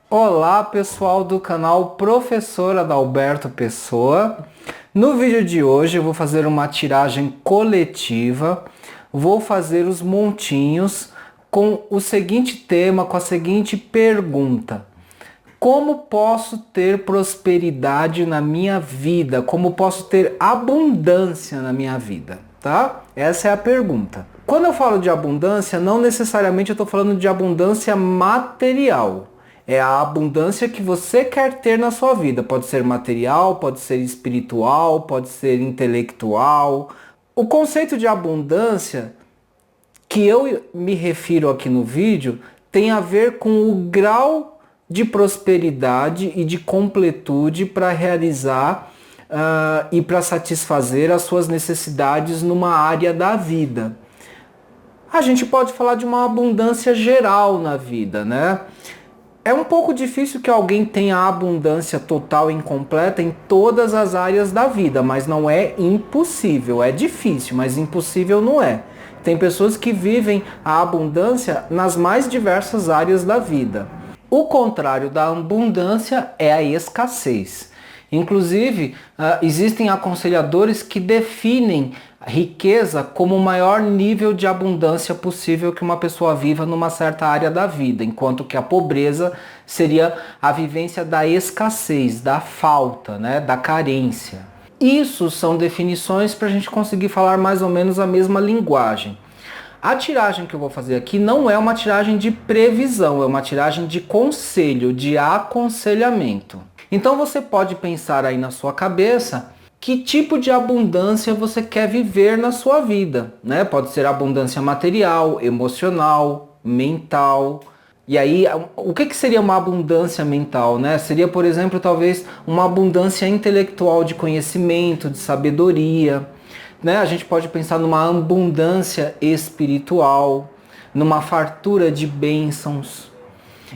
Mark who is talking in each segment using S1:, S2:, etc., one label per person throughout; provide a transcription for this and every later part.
S1: Olá pessoal do canal Professor Adalberto Pessoa. No vídeo de hoje eu vou fazer uma tiragem coletiva, vou fazer os montinhos com o seguinte tema, com a seguinte pergunta: como posso ter prosperidade na minha vida? Como posso ter abundância na minha vida? Tá? Essa é a pergunta. Quando eu falo de abundância, não necessariamente eu estou falando de abundância material. É a abundância que você quer ter na sua vida. Pode ser material, pode ser espiritual, pode ser intelectual. O conceito de abundância que eu me refiro aqui no vídeo tem a ver com o grau de prosperidade e de completude para realizar e para satisfazer as suas necessidades numa área da vida. A gente pode falar de uma abundância geral na vida, né? É um pouco difícil que alguém tenha abundância total e incompleta em todas as áreas da vida, mas não é impossível. É difícil, mas impossível não é. Tem pessoas que vivem a abundância nas mais diversas áreas da vida. O contrário da abundância é a escassez. Inclusive, existem aconselhadores que definem riqueza como o maior nível de abundância possível que uma pessoa viva numa certa área da vida, enquanto que a pobreza seria a vivência da escassez, da falta, né, da carência. Isso são definições para a gente conseguir falar mais ou menos a mesma linguagem. A tiragem que eu vou fazer aqui não é uma tiragem de previsão, é uma tiragem de conselho, de aconselhamento. Então você pode pensar aí na sua cabeça que tipo de abundância você quer viver na sua vida, né? Pode ser abundância material, emocional, mental. E aí, o que seria uma abundância mental, né? Seria, por exemplo, talvez uma abundância intelectual de conhecimento, de sabedoria, né? A gente pode pensar numa abundância espiritual, numa fartura de bênçãos.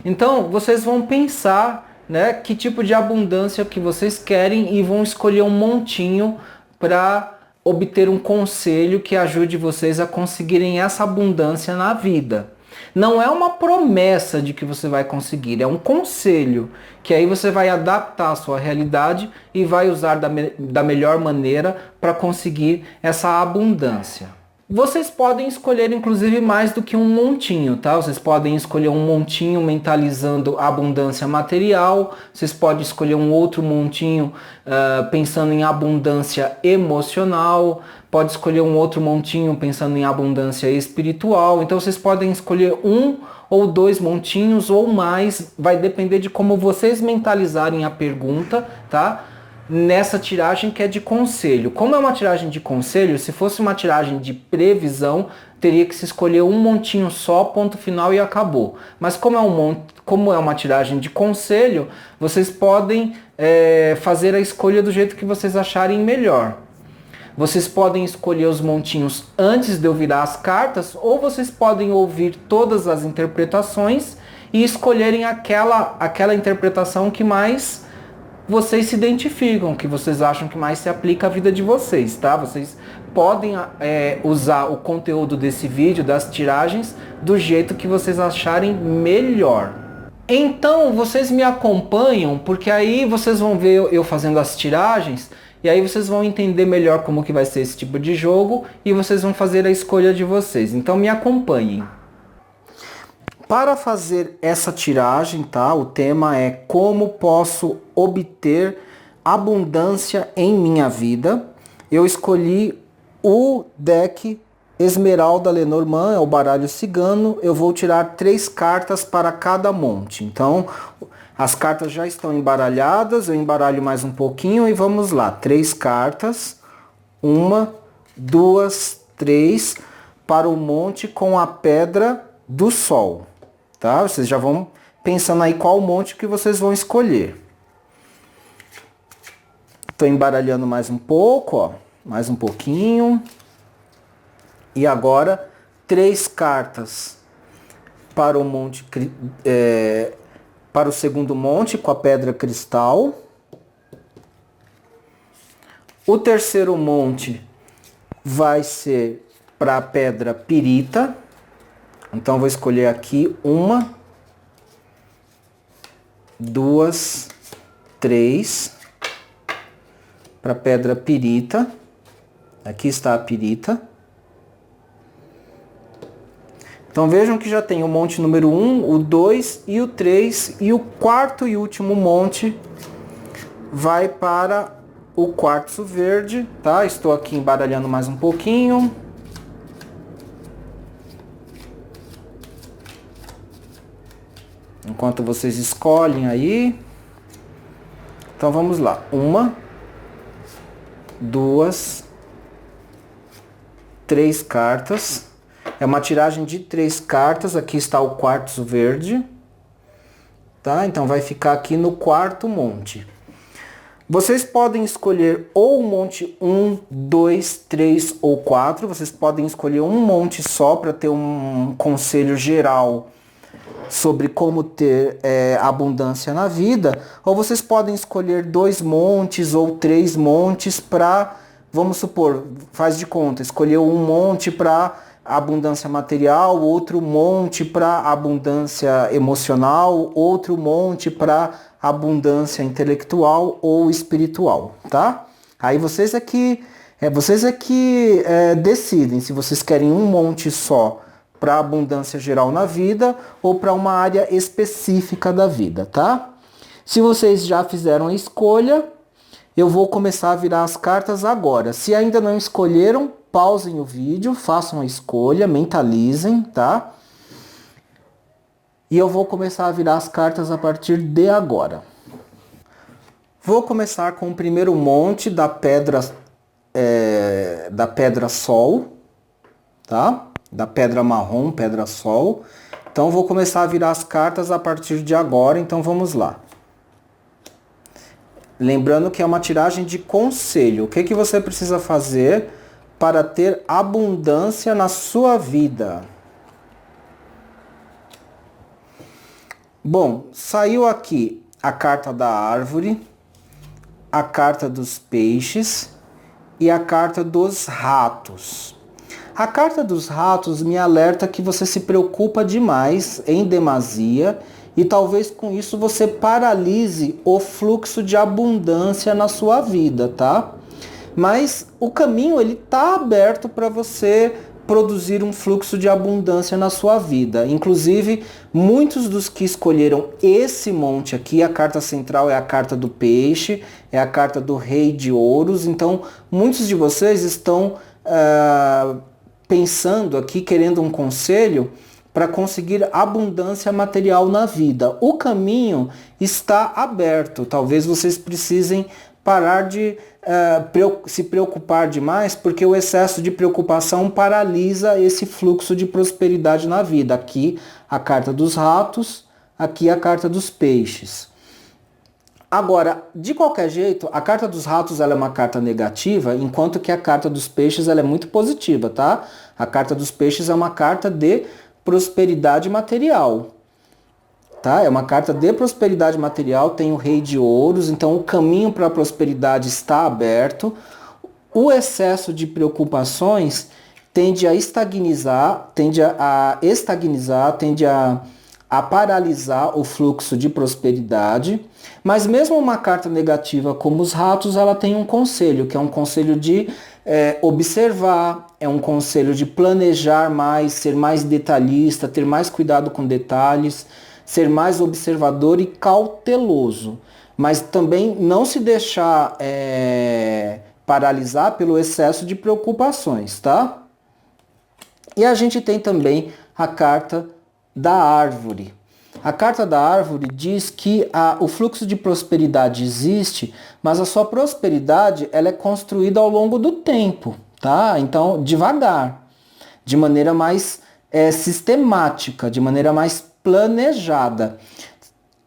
S1: Então, vocês vão pensar, né, que tipo de abundância que vocês querem e vão escolher um montinho para obter um conselho que ajude vocês a conseguirem essa abundância na vida. Não é uma promessa de que você vai conseguir, é um conselho que aí você vai adaptar a sua realidade e vai usar da melhor maneira para conseguir essa abundância. Vocês podem escolher inclusive mais do que um montinho, tá? Vocês podem escolher um montinho mentalizando a abundância material, vocês podem escolher um outro montinho pensando em abundância emocional, pode escolher um outro montinho pensando em abundância espiritual. Então vocês podem escolher um ou dois montinhos ou mais, vai depender de como vocês mentalizarem a pergunta, tá? Nessa tiragem que é de conselho. Como é uma tiragem de conselho, se fosse uma tiragem de previsão, teria que se escolher um montinho só, ponto final e acabou. Mas como é uma tiragem de conselho, vocês podem fazer a escolha do jeito que vocês acharem melhor. Vocês podem escolher os montinhos antes de eu virar as cartas, ou vocês podem ouvir todas as interpretações e escolherem aquela interpretação que mais vocês se identificam, que vocês acham que mais se aplica à vida de vocês, tá? Vocês podem usar o conteúdo desse vídeo, das tiragens, do jeito que vocês acharem melhor. Então, vocês me acompanham, porque aí vocês vão ver eu fazendo as tiragens, e aí vocês vão entender melhor como que vai ser esse tipo de jogo, e vocês vão fazer a escolha de vocês. Então, me acompanhem. Para fazer essa tiragem, tá? O tema é como posso obter abundância em minha vida. Eu escolhi o deck Esmeralda Lenormand, é o baralho cigano. Eu vou tirar 3 cartas para cada monte. Então, as cartas já estão embaralhadas. Eu embaralho mais um pouquinho e vamos lá. 3 cartas. 1, 2, 3 para o monte com a pedra do sol. Tá? Vocês já vão pensando aí qual monte que vocês vão escolher. Estou embaralhando mais um pouco, ó, mais um pouquinho. E agora 3 cartas para o monte, para o segundo monte com a pedra cristal. O terceiro monte vai ser para a pedra pirita. Então vou escolher aqui 1, 2, 3. Para pedra pirita. Aqui está a pirita. Então vejam que já tem o monte número 1, o 2 e o 3. E o quarto e último monte vai para o quartzo verde, tá? Estou aqui embaralhando mais um pouquinho. Enquanto vocês escolhem aí. Então vamos lá. 1, 2, 3 cartas. É uma tiragem de 3 cartas. Aqui está o quartzo verde. Tá? Então vai ficar aqui no quarto monte. Vocês podem escolher ou o monte 1, 2, 3 ou 4. Vocês podem escolher um monte só para ter um conselho geral sobre como ter abundância na vida. Ou vocês podem escolher 2 montes ou 3 montes para, vamos supor, faz de conta, escolheu um monte para abundância material, outro monte para abundância emocional, outro monte para abundância intelectual ou espiritual, tá? Aí vocês é que decidem se vocês querem um monte só para abundância geral na vida ou para uma área específica da vida, tá? Se vocês já fizeram a escolha, eu vou começar a virar as cartas agora. Se ainda não escolheram, pausem o vídeo, façam a escolha, mentalizem, tá? E eu vou começar a virar as cartas a partir de agora. Vou começar com o primeiro monte da pedra sol, tá? Da pedra marrom, pedra sol. Então vou começar a virar as cartas a partir de agora, então vamos lá. Lembrando que é uma tiragem de conselho. O que que você precisa fazer para ter abundância na sua vida? Bom, saiu aqui a carta da árvore, a carta dos peixes e a carta dos ratos. A carta dos ratos me alerta que você se preocupa demais, em demasia, e talvez com isso você paralise o fluxo de abundância na sua vida, tá? Mas o caminho ele tá aberto para você produzir um fluxo de abundância na sua vida. Inclusive, muitos dos que escolheram esse monte aqui, a carta central é a carta do peixe, é a carta do rei de ouros. Então, muitos de vocês estão pensando aqui, querendo um conselho para conseguir abundância material na vida. O caminho está aberto. Talvez vocês precisem parar de se preocupar demais, porque o excesso de preocupação paralisa esse fluxo de prosperidade na vida. Aqui a carta dos ratos, aqui a carta dos peixes. Agora, de qualquer jeito, a carta dos ratos ela é uma carta negativa, enquanto que a carta dos peixes ela é muito positiva, tá? A carta dos peixes é uma carta de prosperidade material. Tá? É uma carta de prosperidade material, tem o rei de ouros, então o caminho para a prosperidade está aberto. O excesso de preocupações tende a estagnizar, tende a paralisar o fluxo de prosperidade. Mas mesmo uma carta negativa como os ratos, ela tem um conselho, que é um conselho de observar, é um conselho de planejar mais, ser mais detalhista, ter mais cuidado com detalhes, ser mais observador e cauteloso, mas também não se deixar paralisar pelo excesso de preocupações, tá? E a gente tem também a carta da árvore. A carta da árvore diz que o fluxo de prosperidade existe, mas a sua prosperidade ela é construída ao longo do tempo, tá? Então, devagar, de maneira mais sistemática, de maneira mais planejada.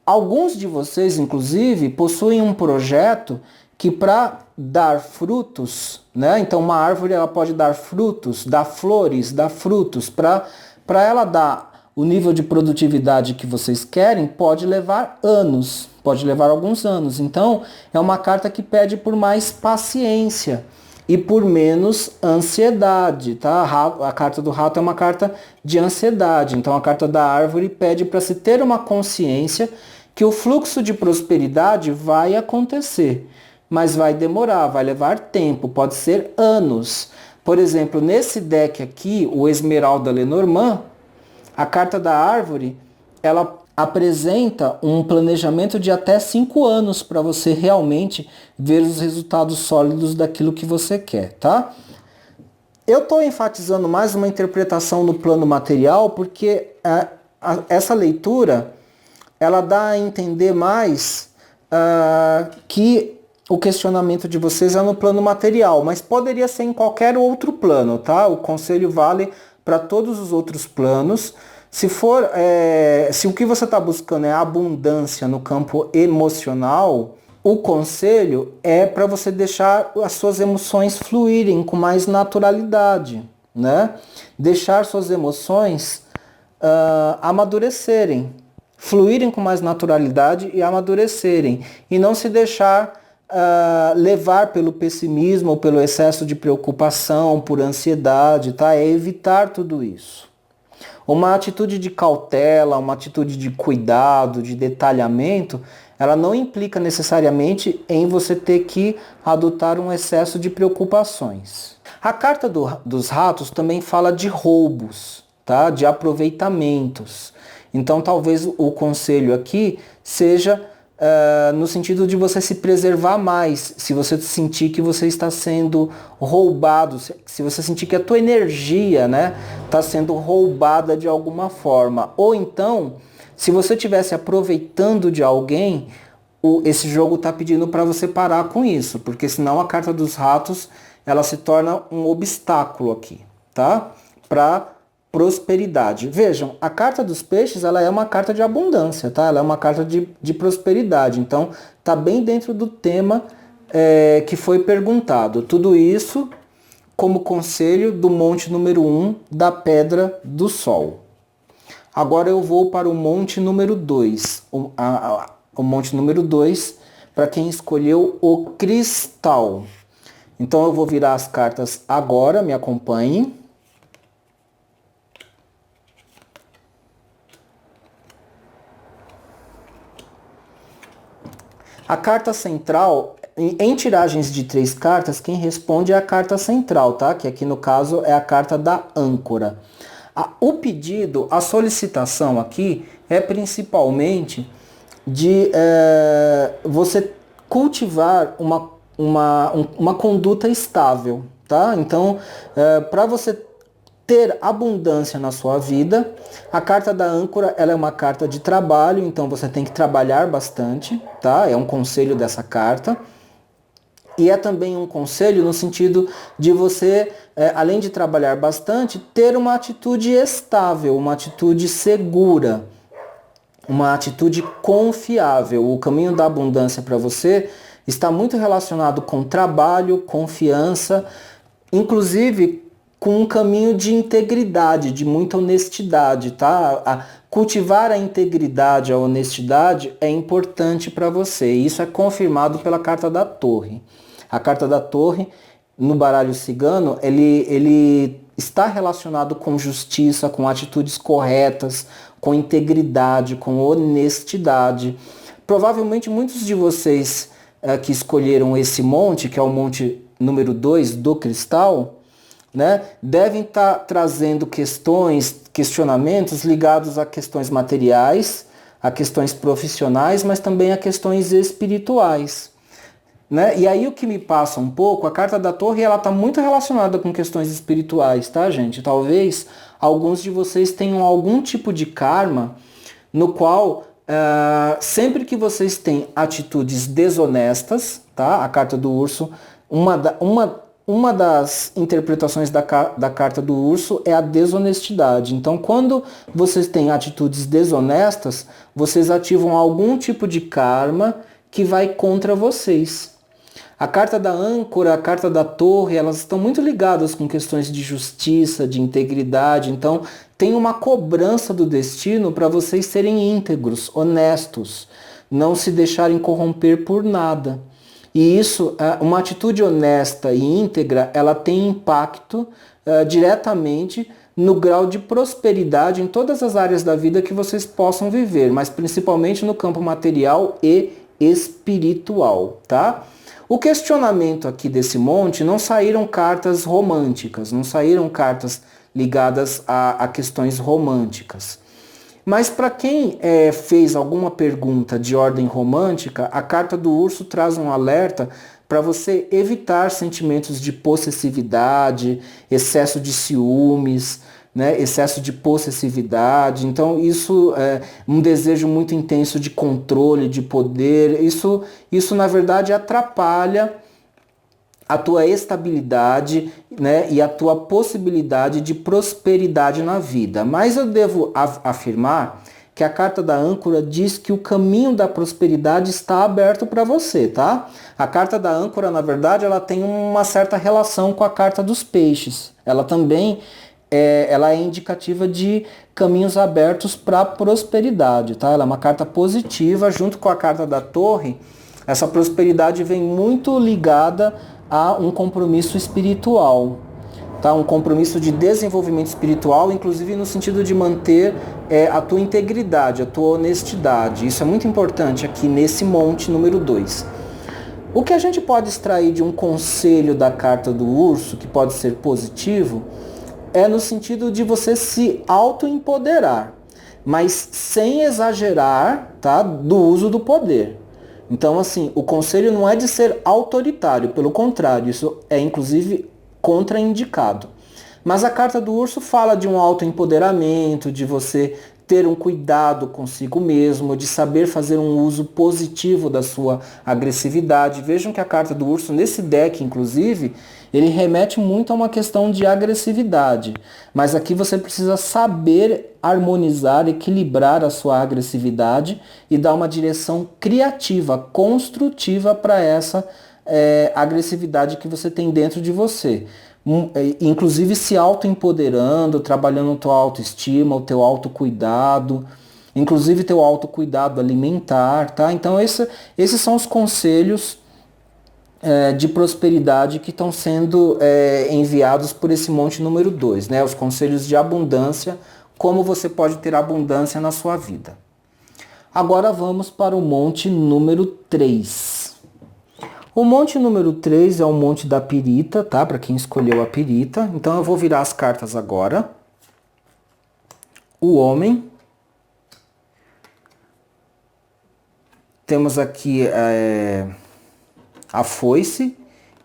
S1: Alguns de vocês, inclusive, possuem um projeto que para dar frutos, né? Então uma árvore ela pode dar frutos, dar flores, dar frutos. Para ela dar o nível de produtividade que vocês querem, pode levar anos, pode levar alguns anos. Então é uma carta que pede por mais paciência e por menos ansiedade, tá? A carta do rato é uma carta de ansiedade, então a carta da árvore pede para se ter uma consciência que o fluxo de prosperidade vai acontecer, mas vai demorar, vai levar tempo, pode ser anos. Por exemplo, nesse deck aqui, o Esmeralda Lenormand, a carta da árvore, ela apresenta um planejamento de até 5 anos para você realmente ver os resultados sólidos daquilo que você quer, tá? Eu estou enfatizando mais uma interpretação no plano material porque essa leitura ela dá a entender mais que o questionamento de vocês é no plano material, mas poderia ser em qualquer outro plano, tá? O conselho vale para todos os outros planos. Se o que você está buscando é abundância no campo emocional, o conselho é para você deixar as suas emoções fluírem com mais naturalidade, né? Deixar suas emoções amadurecerem, fluírem com mais naturalidade e amadurecerem, e não se deixar levar pelo pessimismo ou pelo excesso de preocupação, por ansiedade, tá? É evitar tudo isso. Uma atitude de cautela, uma atitude de cuidado, de detalhamento, ela não implica necessariamente em você ter que adotar um excesso de preocupações. A carta dos ratos também fala de roubos, tá? De aproveitamentos. Então talvez o conselho aqui seja no sentido de você se preservar mais, se você sentir que você está sendo roubado, se você sentir que a tua energia, né, está sendo roubada de alguma forma. Ou então, se você estivesse aproveitando de alguém, esse jogo está pedindo para você parar com isso, porque senão a carta dos ratos ela se torna um obstáculo aqui, tá? Para prosperidade. Vejam, a carta dos peixes ela é uma carta de abundância, tá? Ela é uma carta de prosperidade. Então, tá bem dentro do tema que foi perguntado. Tudo isso como conselho do monte número 1 da Pedra do Sol. Agora eu vou para o monte número 2. O monte número 2, para quem escolheu o cristal. Então eu vou virar as cartas agora, me acompanhem. A carta central, em tiragens de 3 cartas, quem responde é a carta central, tá? Que aqui no caso é a carta da âncora. O pedido, a solicitação aqui é principalmente de você cultivar uma conduta estável, tá? Então, para você ter abundância na sua vida, a carta da âncora ela é uma carta de trabalho, então você tem que trabalhar bastante, tá? É um conselho dessa carta. E é também um conselho no sentido de você, além de trabalhar bastante, ter uma atitude estável, uma atitude segura, uma atitude confiável. O caminho da abundância para você está muito relacionado com trabalho, confiança, inclusive com um caminho de integridade, de muita honestidade, tá? Cultivar a integridade, a honestidade é importante para você. E isso é confirmado pela carta da Torre. A carta da Torre, no baralho cigano, ele está relacionado com justiça, com atitudes corretas, com integridade, com honestidade. Provavelmente muitos de vocês que escolheram esse monte, que é o monte número 2 do cristal, né, devem estar trazendo questionamentos ligados a questões materiais, a questões profissionais, mas também a questões espirituais. Né? E aí o que me passa um pouco, a carta da Torre ela está muito relacionada com questões espirituais, tá, gente? Talvez alguns de vocês tenham algum tipo de karma no qual sempre que vocês têm atitudes desonestas, tá? A carta do urso, uma das interpretações da carta do urso é a desonestidade. Então, quando vocês têm atitudes desonestas, vocês ativam algum tipo de karma que vai contra vocês. A carta da âncora, a carta da torre, elas estão muito ligadas com questões de justiça, de integridade. Então, tem uma cobrança do destino para vocês serem íntegros, honestos, não se deixarem corromper por nada. E isso, uma atitude honesta e íntegra, ela tem impacto diretamente no grau de prosperidade em todas as áreas da vida que vocês possam viver, mas principalmente no campo material e espiritual, tá? O questionamento aqui desse monte não saíram cartas românticas, não saíram cartas ligadas a questões românticas. Mas para quem fez alguma pergunta de ordem romântica, a carta do urso traz um alerta para você evitar sentimentos de possessividade, excesso de ciúmes, né, excesso de possessividade. Então isso é um desejo muito intenso de controle, de poder. Isso na verdade atrapalha a tua estabilidade, né, e a tua possibilidade de prosperidade na vida. Mas eu devo afirmar que a carta da âncora diz que o caminho da prosperidade está aberto para você, tá? A carta da âncora, na verdade, ela tem uma certa relação com a carta dos peixes. Ela também ela é indicativa de caminhos abertos para a prosperidade, tá? Ela é uma carta positiva, junto com a carta da torre. Essa prosperidade vem muito ligada a um compromisso espiritual, tá? Um compromisso de desenvolvimento espiritual, inclusive no sentido de manter a tua integridade, a tua honestidade. Isso é muito importante aqui nesse monte número 2. O que a gente pode extrair de um conselho da carta do urso, que pode ser positivo, é no sentido de você se auto-empoderar, mas sem exagerar, tá, do uso do poder. Então, assim, o conselho não é de ser autoritário, pelo contrário, isso é inclusive contraindicado. Mas a carta do urso fala de um autoempoderamento, de você ter um cuidado consigo mesmo, de saber fazer um uso positivo da sua agressividade. Vejam que a carta do urso, nesse deck, inclusive, ele remete muito a uma questão de agressividade. Mas aqui você precisa saber harmonizar, equilibrar a sua agressividade e dar uma direção criativa, construtiva para essa agressividade que você tem dentro de você. Inclusive se autoempoderando, trabalhando a tua autoestima, o teu autocuidado, inclusive teu autocuidado alimentar, tá? Então esses são os conselhos de prosperidade que estão sendo enviados por esse monte número 2, né? Os conselhos de abundância, como você pode ter abundância na sua vida. Agora vamos para o monte número 3. O monte número 3 é o monte da pirita, tá? Para quem escolheu a pirita. Então eu vou virar as cartas agora. O homem. Temos aqui a foice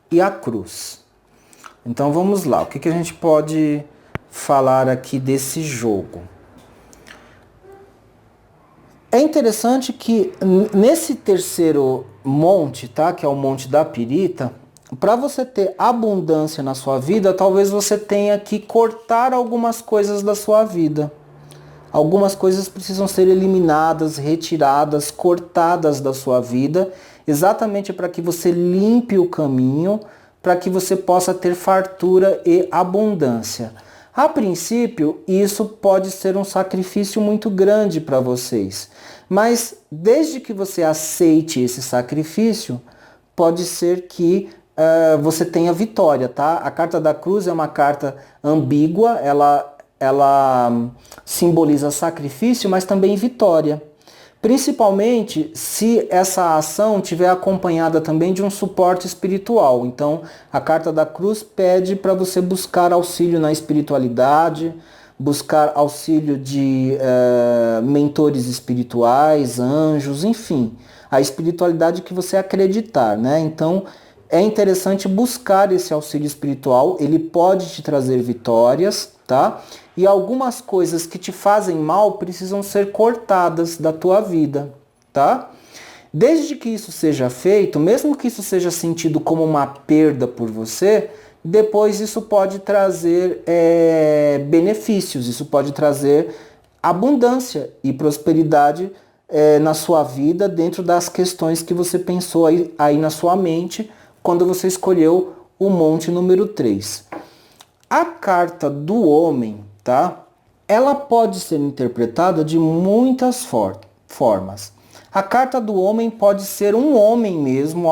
S1: e a cruz. Então vamos lá. O que a gente pode falar aqui desse jogo? É interessante que nesse terceiro monte, tá, que é o monte da pirita, para você ter abundância na sua vida, talvez você tenha que cortar algumas coisas da sua vida. Algumas coisas precisam ser eliminadas, retiradas, cortadas da sua vida, exatamente para que você limpe o caminho, para que você possa ter fartura e abundância. A princípio, isso pode ser um sacrifício muito grande para vocês, mas desde que você aceite esse sacrifício, pode ser que você tenha vitória, tá? A carta da cruz é uma carta ambígua, ela simboliza sacrifício, mas também vitória. Principalmente se essa ação tiver acompanhada também de um suporte espiritual. Então, a carta da cruz pede para você buscar auxílio na espiritualidade, buscar auxílio de mentores espirituais, anjos, enfim, a espiritualidade que você acreditar, né? Então, é interessante buscar esse auxílio espiritual, ele pode te trazer vitórias, tá? E algumas coisas que te fazem mal precisam ser cortadas da tua vida, tá? Desde que isso seja feito, mesmo que isso seja sentido como uma perda por você, depois isso pode trazer benefícios, isso pode trazer abundância e prosperidade na sua vida dentro das questões que você pensou aí na sua mente quando você escolheu o monte número 3. A carta do homem, tá? Ela pode ser interpretada de muitas formas. A carta do homem pode ser um homem mesmo,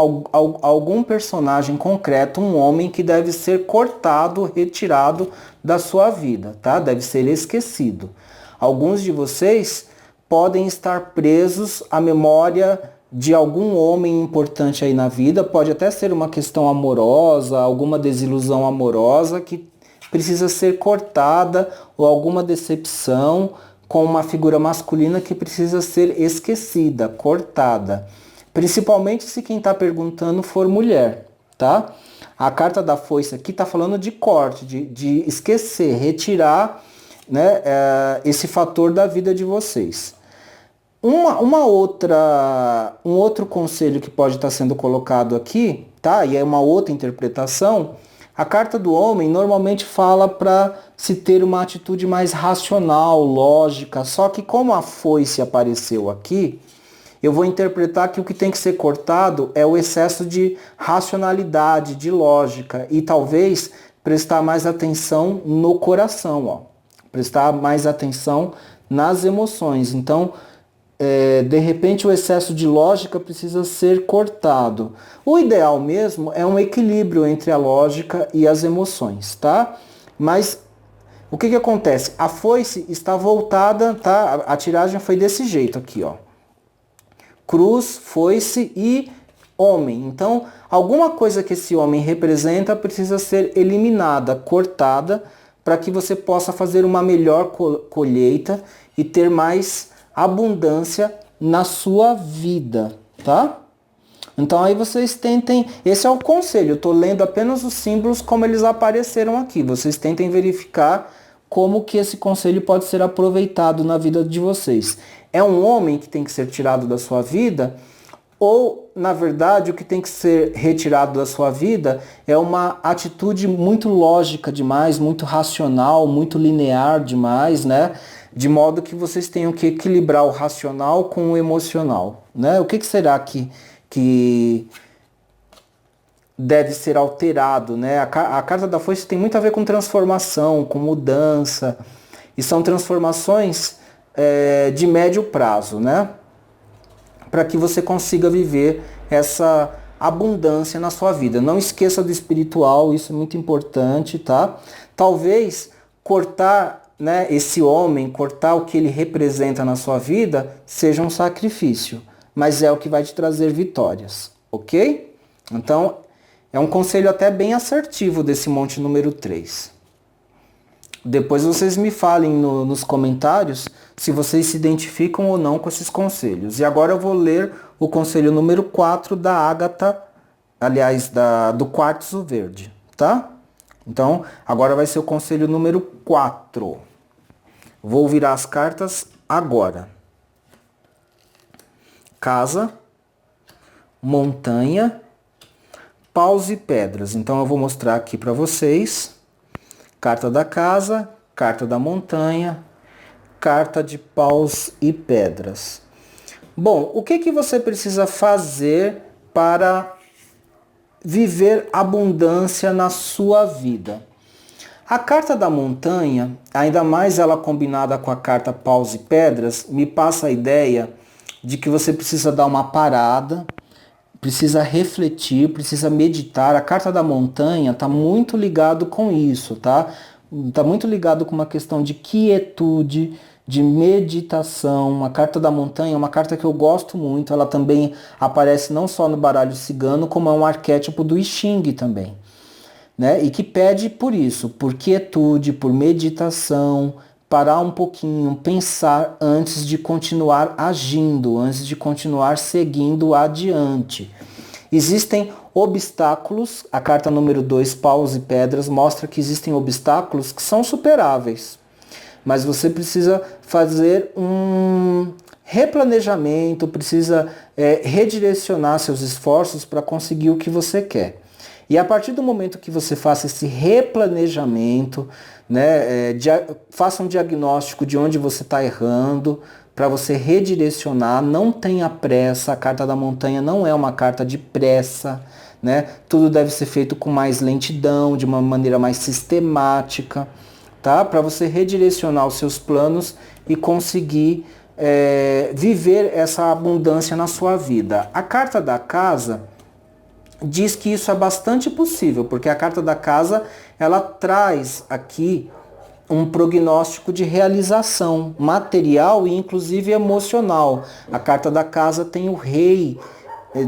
S1: algum personagem concreto, um homem que deve ser cortado, retirado da sua vida, tá? Deve ser esquecido. Alguns de vocês podem estar presos à memória de algum homem importante aí na vida, pode até ser uma questão amorosa, alguma desilusão amorosa que precisa ser cortada, ou alguma decepção com uma figura masculina que precisa ser esquecida, cortada. Principalmente se quem está perguntando for mulher, tá? A carta da foice aqui está falando de corte, de esquecer, retirar, né, esse fator da vida de vocês. Um outro conselho que pode estar sendo colocado aqui, tá? E é uma outra interpretação. A carta do homem normalmente fala para se ter uma atitude mais racional, lógica, só que como a foice apareceu aqui, eu vou interpretar que o que tem que ser cortado é o excesso de racionalidade, de lógica, e talvez prestar mais atenção no coração, ó. Prestar mais atenção nas emoções. Então, de repente o excesso de lógica precisa ser cortado. O ideal mesmo é um equilíbrio entre a lógica e as emoções, tá? Mas o que acontece? A foice está voltada, tá? A tiragem foi desse jeito aqui, ó. Cruz, foice e homem. Então, alguma coisa que esse homem representa precisa ser eliminada, cortada, para que você possa fazer uma melhor colheita e ter mais abundância na sua vida, tá? Então aí vocês tentem, esse é o conselho, eu estou lendo apenas os símbolos como eles apareceram aqui, vocês tentem verificar como que esse conselho pode ser aproveitado na vida de vocês. É um homem que tem que ser tirado da sua vida? Ou, na verdade, o que tem que ser retirado da sua vida é uma atitude muito lógica demais, muito racional, muito linear demais, né? De modo que vocês tenham que equilibrar o racional com o emocional, né? O que será que deve ser alterado, né? A carta da foice tem muito a ver com transformação, com mudança, e são transformações de médio prazo, né? Para que você consiga viver essa abundância na sua vida. Não esqueça do espiritual, isso é muito importante, tá? Talvez cortar, né, esse homem, cortar o que ele representa na sua vida, seja um sacrifício, mas é o que vai te trazer vitórias, ok? Então, é um conselho até bem assertivo desse monte número 3. Depois vocês me falem nos comentários se vocês se identificam ou não com esses conselhos. E agora eu vou ler o conselho número 4 da ágata, aliás, do quartzo verde, tá? Então, agora vai ser o conselho número 4. Vou virar as cartas agora. Casa, montanha, paus e pedras. Então eu vou mostrar aqui para vocês. Carta da casa, carta da montanha, carta de paus e pedras. Bom, o que você precisa fazer para viver abundância na sua vida? A carta da montanha, ainda mais ela combinada com a carta paus e pedras, me passa a ideia de que você precisa dar uma parada, precisa refletir, precisa meditar. A carta da montanha está muito ligado com isso, tá? Está muito ligado com uma questão de quietude, de meditação. A carta da montanha é uma carta que eu gosto muito. Ela também aparece não só no baralho cigano, como é um arquétipo do I Ching também, né? E que pede por isso, por quietude, por meditação, parar um pouquinho, pensar antes de continuar agindo, antes de continuar seguindo adiante. Existem obstáculos, a carta número 2, paus e pedras, mostra que existem obstáculos que são superáveis, mas você precisa fazer um replanejamento, precisa redirecionar seus esforços para conseguir o que você quer. E a partir do momento que você faça esse replanejamento, né, faça um diagnóstico de onde você está errando, para você redirecionar, não tenha pressa. A carta da montanha não é uma carta de pressa, né? Tudo deve ser feito com mais lentidão, de uma maneira mais sistemática, tá? Para você redirecionar os seus planos e conseguir viver essa abundância na sua vida. A carta da casa diz que isso é bastante possível, porque a carta da casa, ela traz aqui um prognóstico de realização material e inclusive emocional. A carta da casa tem o rei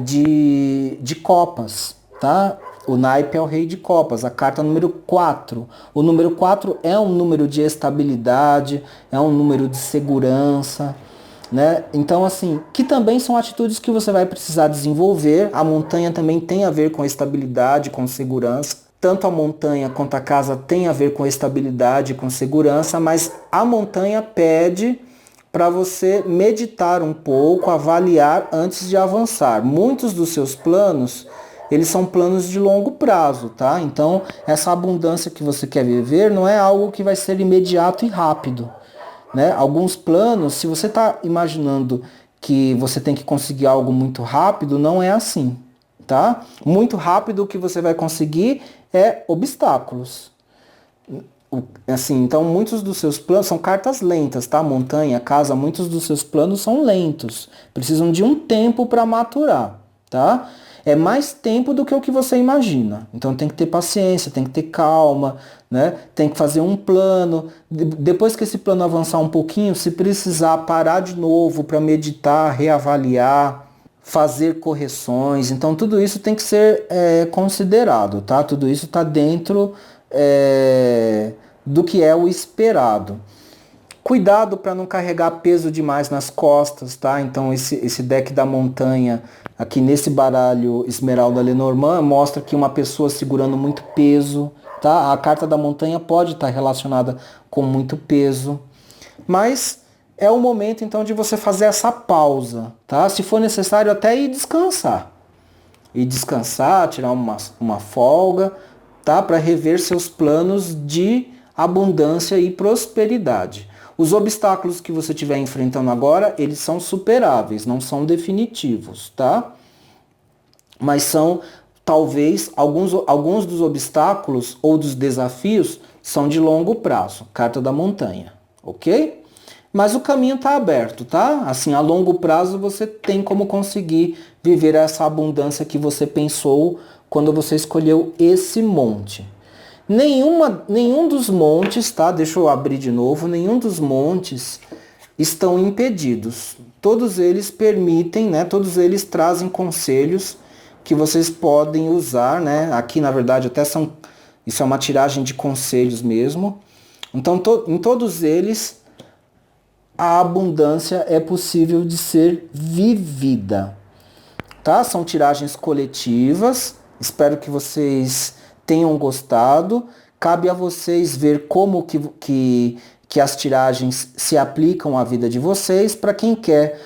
S1: de copas, tá? O naipe é o rei de copas, a carta número 4. O número 4 é um número de estabilidade, é um número de segurança, né? Então, assim, que também são atitudes que você vai precisar desenvolver. A montanha também tem a ver com estabilidade, com segurança. Tanto a montanha quanto a casa tem a ver com estabilidade, com segurança, mas a montanha pede para você meditar um pouco, avaliar antes de avançar. Muitos dos seus planos, eles são planos de longo prazo, tá? Então, essa abundância que você quer viver não é algo que vai ser imediato e rápido, né? Alguns planos, se você está imaginando que você tem que conseguir algo muito rápido, não é assim, tá? Muito rápido o que você vai conseguir é obstáculos. Assim, então muitos dos seus planos são cartas lentas, tá? Montanha, casa, muitos dos seus planos são lentos. Precisam de um tempo para maturar, tá? É mais tempo do que o que você imagina. Então tem que ter paciência, tem que ter calma, né? Tem que fazer um plano. Depois que esse plano avançar um pouquinho, se precisar parar de novo para meditar, reavaliar, fazer correções. Então tudo isso tem que ser considerado, tá? Tudo isso está dentro do que é o esperado. Cuidado para não carregar peso demais nas costas, tá? Então esse deck da montanha, aqui nesse baralho Esmeralda Lenormand, mostra que uma pessoa segurando muito peso, tá? A carta da montanha pode estar relacionada com muito peso, mas é o momento então de você fazer essa pausa, tá? Se for necessário até ir descansar. Ir descansar, tirar uma folga, tá? Para rever seus planos de abundância e prosperidade. Os obstáculos que você estiver enfrentando agora, eles são superáveis, não são definitivos, tá? Mas são, talvez, alguns dos obstáculos ou dos desafios são de longo prazo. Carta da montanha, ok? Mas o caminho está aberto, tá? Assim, a longo prazo você tem como conseguir viver essa abundância que você pensou quando você escolheu esse monte. Nenhum dos montes, tá? Deixa eu abrir de novo. Nenhum dos montes estão impedidos. Todos eles permitem, né? Todos eles trazem conselhos que vocês podem usar, né? Aqui, na verdade, até isso é uma tiragem de conselhos mesmo. Então, em todos eles, a abundância é possível de ser vivida, tá? São tiragens coletivas. Espero que vocês tenham gostado. Cabe a vocês ver como que as tiragens se aplicam à vida de vocês. Para quem quer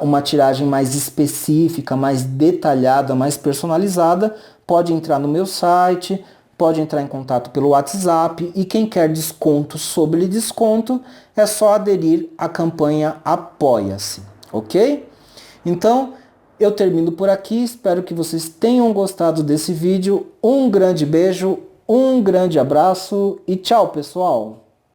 S1: uma tiragem mais específica, mais detalhada, mais personalizada, pode entrar no meu site, pode entrar em contato pelo WhatsApp, e quem quer desconto sobre desconto, é só aderir à campanha Apoia-se, ok? Então, eu termino por aqui, espero que vocês tenham gostado desse vídeo. Um grande beijo, um grande abraço e tchau, pessoal!